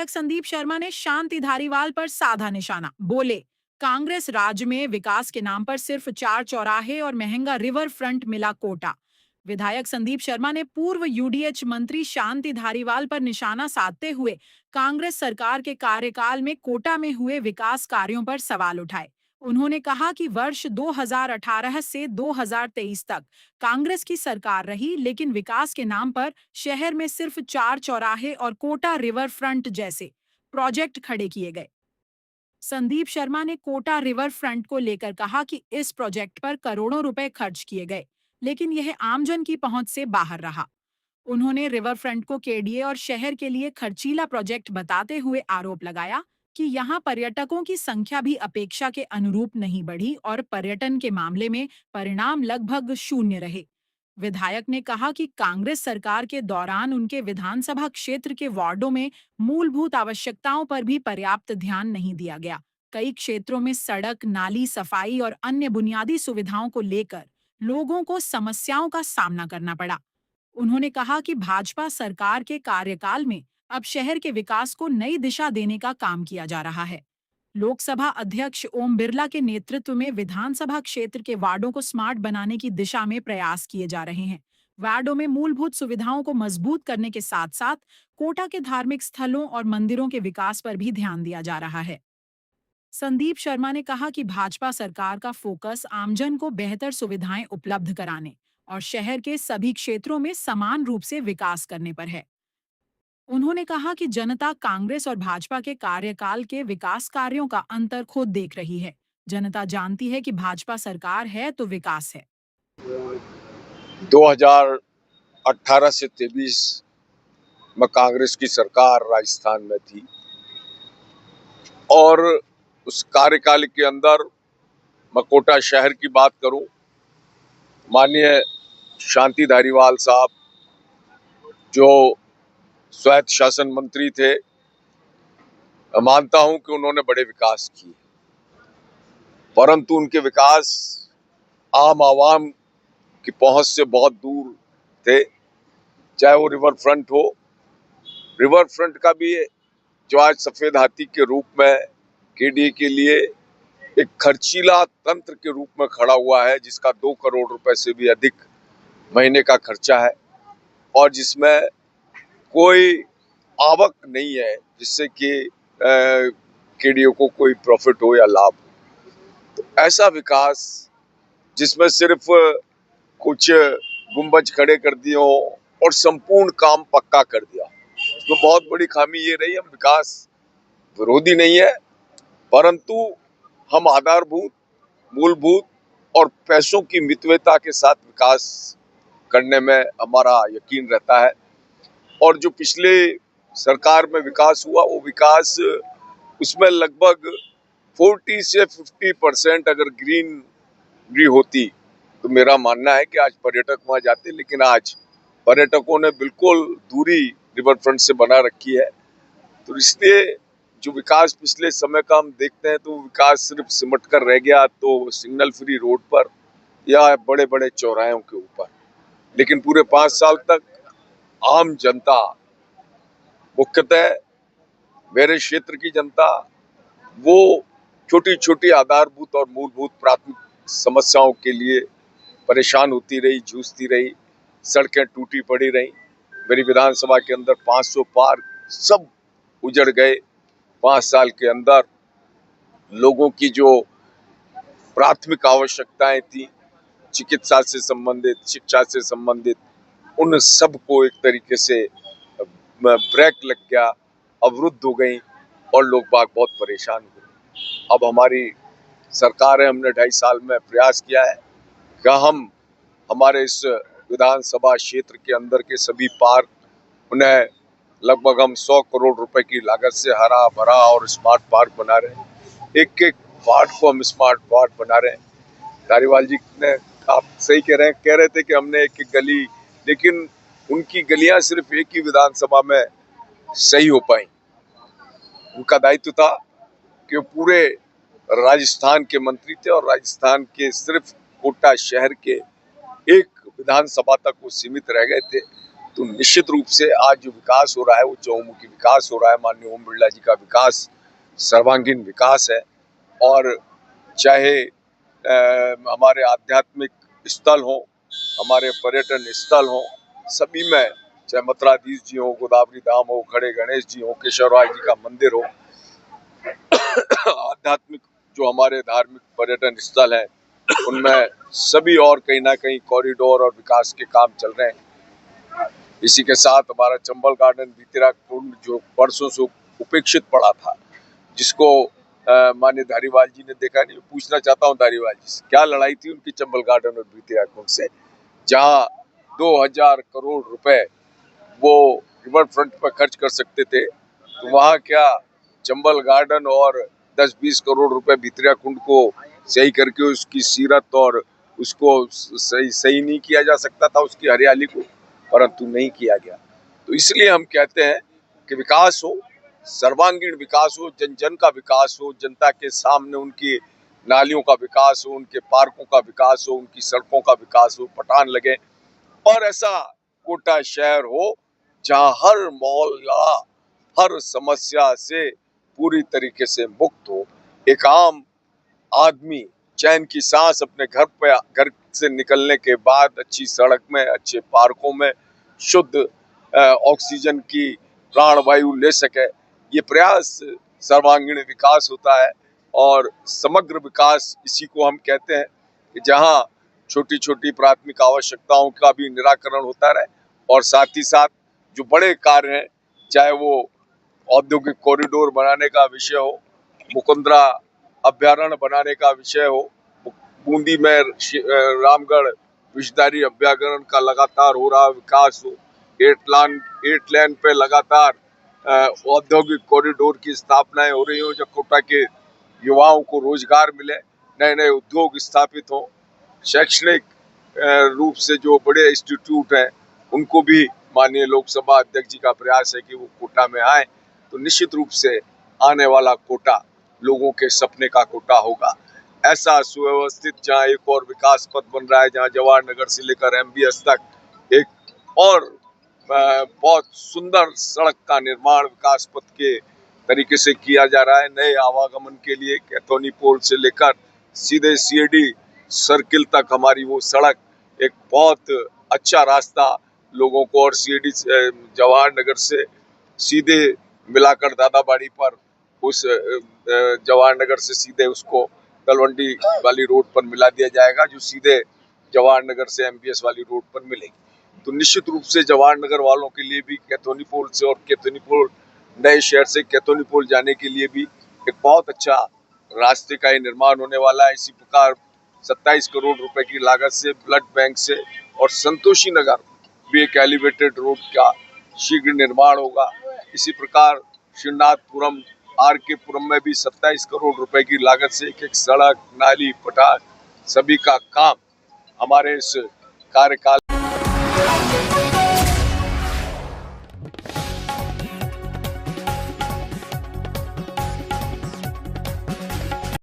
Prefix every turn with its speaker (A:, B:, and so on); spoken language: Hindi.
A: विधायक संदीप शर्मा ने शांति धारीवाल पर साधा निशाना। बोले, कांग्रेस राज्य में विकास के नाम पर सिर्फ 4 चौराहे और महंगा रिवर फ्रंट मिला कोटा। विधायक संदीप शर्मा ने पूर्व यूडीएच मंत्री शांति धारीवाल पर निशाना साधते हुए कांग्रेस सरकार के कार्यकाल में कोटा में हुए विकास कार्यों पर सवाल उठाए। उन्होंने कहा कि वर्ष 2018 से 2023 तक कांग्रेस की सरकार रही, लेकिन विकास के नाम पर शहर में सिर्फ 4 चौराहे और कोटा रिवर फ्रंट जैसे प्रोजेक्ट खड़े किए गए। संदीप शर्मा ने कोटा रिवर फ्रंट को लेकर कहा कि इस प्रोजेक्ट पर करोड़ों रुपए खर्च किए गए, लेकिन यह आमजन की पहुंच से बाहर रहा। उन्होंने रिवर फ्रंट को केडीए और शहर के लिए खर्चीला प्रोजेक्ट बताते हुए आरोप लगाया कि यहां पर्यटकों की संख्या भी अपेक्षा के अनुरूप नहीं बढ़ी और पर्यटन के मामले में परिणाम लगभग शून्य रहे। विधायक ने कहा कि कांग्रेस सरकार के दौरान उनके विधानसभा क्षेत्र के वार्डों में मूलभूत आवश्यकताओं पर भी पर्याप्त ध्यान नहीं दिया गया। कई क्षेत्रों में सड़क, नाली सफाई और अन्य बुनियादी सुविधाओं को लेकर लोगों को समस्याओं का सामना करना पड़ा। उन्होंने कहा कि भाजपा सरकार के कार्यकाल में अब शहर के विकास को नई दिशा देने का काम किया जा रहा है। लोकसभा अध्यक्ष ओम बिरला के नेतृत्व में विधानसभा क्षेत्र के वार्डों को स्मार्ट बनाने की दिशा में प्रयास किए जा रहे हैं। वार्डों में मूलभूत सुविधाओं को मजबूत करने के साथ साथ कोटा के धार्मिक स्थलों और मंदिरों के विकास पर भी ध्यान दिया जा रहा है। संदीप शर्मा ने कहा कि भाजपा सरकार का फोकस आमजन को बेहतर सुविधाएं उपलब्ध कराने और शहर के सभी क्षेत्रों में समान रूप से विकास करने पर है। उन्होंने कहा कि जनता कांग्रेस और भाजपा के कार्यकाल के विकास कार्यों का अंतर खुद देख रही है। जनता जानती है कि भाजपा सरकार है तो विकास है।
B: 2018 से 23 में कांग्रेस की सरकार राजस्थान में थी और उस कार्यकाल के अंदर मैं कोटा शहर की बात करूं, माननीय शांति धारीवाल साहब जो स्वायत्त शासन मंत्री थे, मानता हूं कि उन्होंने बड़े विकास किए, परंतु उनके विकास आम आवाम की पहुंच से बहुत दूर थे। चाहे वो रिवर फ्रंट का भी जो आज सफेद हाथी के रूप में केडीए के लिए एक खर्चीला तंत्र के रूप में खड़ा हुआ है, जिसका 2 करोड़ रुपए से भी अधिक महीने का खर्चा है और जिसमें कोई आवक नहीं है जिससे कि केडीए को कोई प्रॉफिट हो या लाभ हो। तो ऐसा विकास जिसमें सिर्फ कुछ गुंबज खड़े कर दिए हो और संपूर्ण काम पक्का कर दिया, तो बहुत बड़ी खामी ये रही। हम विकास विरोधी नहीं है, परंतु हम आधारभूत, मूलभूत और पैसों की मितव्ययता के साथ विकास करने में हमारा यकीन रहता है। और जो पिछले सरकार में विकास हुआ, वो विकास उसमें लगभग 40 से 50% अगर ग्रीनरी होती तो मेरा मानना है कि आज पर्यटक वहां जाते, लेकिन आज पर्यटकों ने बिल्कुल दूरी रिवर फ्रंट से बना रखी है। तो इसलिए जो विकास पिछले समय का हम देखते हैं, तो विकास सिर्फ सिमट कर रह गया तो सिग्नल फ्री रोड पर या बड़े बड़े चौराहों के ऊपर, लेकिन पूरे 5 साल तक आम जनता, मुख्यतः मेरे क्षेत्र की जनता, वो छोटी छोटी आधारभूत और मूलभूत प्राथमिक समस्याओं के लिए परेशान होती रही, जूझती रही। सड़कें टूटी पड़ी रही। मेरी विधानसभा के अंदर 500 पार्क सब उजड़ गए। 5 साल के अंदर लोगों की जो प्राथमिक आवश्यकताएं थी, चिकित्सा से संबंधित, शिक्षा से संबंधित, उन सब को एक तरीके से ब्रेक लग गया, अवरुद्ध हो गई और लोग बाग बहुत परेशान हुए। अब हमारी सरकार है, हमने 2.5 साल में प्रयास किया है कि हम हमारे इस विधानसभा क्षेत्र के अंदर के सभी पार्क, उन्हें लगभग हम 100 करोड़ रुपए की लागत से हरा भरा और स्मार्ट पार्क बना रहे हैं। एक एक वार्ड को हम स्मार्ट वार्ड बना रहे हैं। धारीवाल जी ने, आप सही कह रहे थे कि हमने एक एक गली, लेकिन उनकी गलियां सिर्फ एक ही विधानसभा में सही हो पाई। उनका दायित्व था कि वो पूरे राजस्थान के मंत्री थे और राजस्थान के सिर्फ कोटा शहर के एक विधानसभा तक वो सीमित रह गए थे। तो निश्चित रूप से आज जो विकास हो रहा है वो चहुमुखी विकास हो रहा है। माननीय ओम बिरला जी का विकास सर्वांगीण विकास है। और चाहे हमारे आध्यात्मिक स्थल हो, हमारे पर्यटन स्थल हो, सभी में, चाहे मथुराधीश जी हो, गोदावरी धाम हो, खड़े गणेश जी हो, केशवराय जी का मंदिर हो, आध्यात्मिक जो हमारे धार्मिक पर्यटन स्थल हैं उनमें सभी और कहीं ना कहीं कॉरिडोर और विकास के काम चल रहे हैं। इसी के साथ हमारा चंबल गार्डन भितिरा कुंड जो वर्षों से उपेक्षित पड़ा था, जिसको माननीय धारीवाल जी ने देखा नहीं। पूछना चाहता हूँ धारीवाल जी से, क्या लड़ाई थी उनकी चंबल गार्डन और भितिरा कुंड से, जहाँ 2000 करोड़ रुपए वो रिवर फ्रंट पर खर्च कर सकते थे, तो वहाँ क्या चंबल गार्डन और 10-20 करोड़ रुपए भितिरा कुंड को सही करके उसकी सीरत और उसको सही नहीं किया जा सकता था, उसकी हरियाली को, परंतु नहीं किया गया। तो इसलिए हम कहते हैं कि विकास हो, सर्वांगीण विकास हो, जन जन का विकास हो, जनता के सामने उनकी नालियों का विकास हो, उनके पार्कों का विकास हो, उनकी सड़कों का विकास हो, पटान लगे, और ऐसा कोटा शहर हो जहां हर मोहल्ला हर समस्या से पूरी तरीके से मुक्त हो। एक आम आदमी चैन की सांस अपने घर से निकलने के बाद अच्छी सड़क में, अच्छे पार्कों में शुद्ध ऑक्सीजन की प्राणवायु ले सके। ये प्रयास सर्वांगीण विकास होता है और समग्र विकास इसी को हम कहते हैं कि जहां छोटी छोटी प्राथमिक आवश्यकताओं का भी निराकरण होता रहे और साथ ही साथ जो बड़े कार्य हैं, चाहे वो औद्योगिक कॉरिडोर बनाने का विषय हो, मुकुंदरा अभ्यारण्य बनाने का विषय हो, बूंदी में रामगढ़ विषधारी अभ्यारण्य का लगातार हो रहा विकास हो, 8 लेन पे लगातार औद्योगिक कॉरिडोर की स्थापनाएं हो रही हो, जब कोटा के युवाओं को रोजगार मिले, नए नए उद्योग स्थापित हो, शैक्षणिक रूप से जो बड़े इंस्टीट्यूट हैं उनको भी माननीय लोकसभा अध्यक्ष जी का प्रयास है कि वो कोटा में आए, तो निश्चित रूप से आने वाला कोटा लोगों के सपने का कोटा होगा। ऐसा सुव्यवस्थित जहाँ एक और विकास पथ बन रहा है, जहाँ जवाहर नगर से लेकर MBS तक एक और बहुत सुंदर सड़क का निर्माण विकास पथ के तरीके से किया जा रहा है। नए आवागमन के लिए कैथोनी पोल से लेकर सीधे CAD सर्किल तक हमारी वो सड़क एक बहुत अच्छा रास्ता लोगों को, और CAD जवाहर नगर से सीधे मिलाकर दादाबाड़ी पर उस जवाहर नगर से सीधे उसको तलवंडी वाली रोड पर मिला दिया जाएगा, जो सीधे जवाहर नगर से MBS वाली रोड पर मिलेगी। तो निश्चित रूप से जवाहर नगर वालों के लिए भी कैथोनी पोल से और कैथोनी पोल नए शहर से कैथोनी पोल जाने के लिए भी एक बहुत अच्छा रास्ते का ही निर्माण होने वाला है। इसी प्रकार 27 करोड़ रुपए की लागत से ब्लड बैंक से और संतोषी नगर भी एक एलिवेटेड रोड का शीघ्र निर्माण होगा। इसी प्रकार श्रीनाथपुरम RK पुरम में भी 27 करोड़ रुपए की लागत से एक सड़क, नाली, पटान सभी का काम हमारे इस कार्यकाल